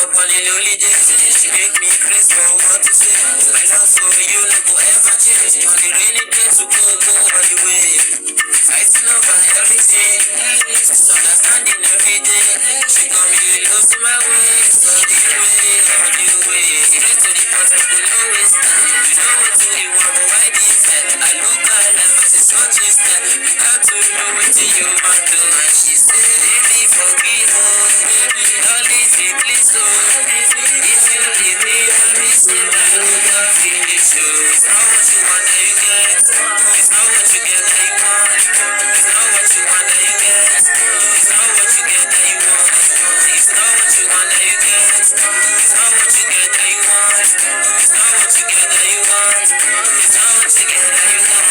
up on the lonely days. She make me crazy for what to say. My love for you no go ever change. On the rainy days we go all the way. Fighting over everything, misunderstanding every day. She got me lost in my way, so the way, all the way. Straight to the point, people always stand. You know what you want, but why this that? I look at her, but she's such a star. You got to know what you want to. And she said, baby, forgive me, baby, all this is please go. If you leave me, I miss you, I will not finish you. It's not what you want that you get. It's not what you get that you want. It's not what you want that you get. It's not what you get that you want. It's not what you want that you get. It's not what you get that you want. It's not what you get that you want. It's not what you get that you want.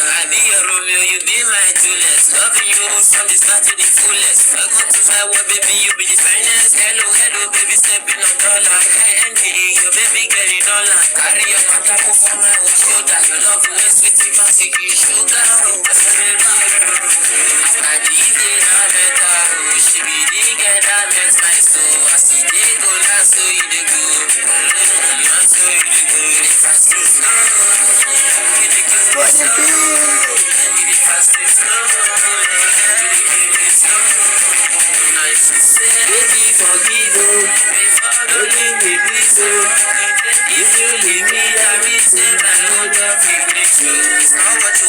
I be your Romeo, you be my Juliet. Loving you from the start to the fullest. Welcome to my world, baby, you be the finest. Hello, hello, baby, stepping on dollar. Hey, envy, your baby getting dollar. Carry your matter over my shoulder. Your love will sweet, you can take you sugar. After the evening, I met her. She be the girl that met my soul. I see they go, that's so you they go. That's so you they go. If I see snow, you they give me snow. If I see snow, you they give me snow. And she said, baby, forgive me.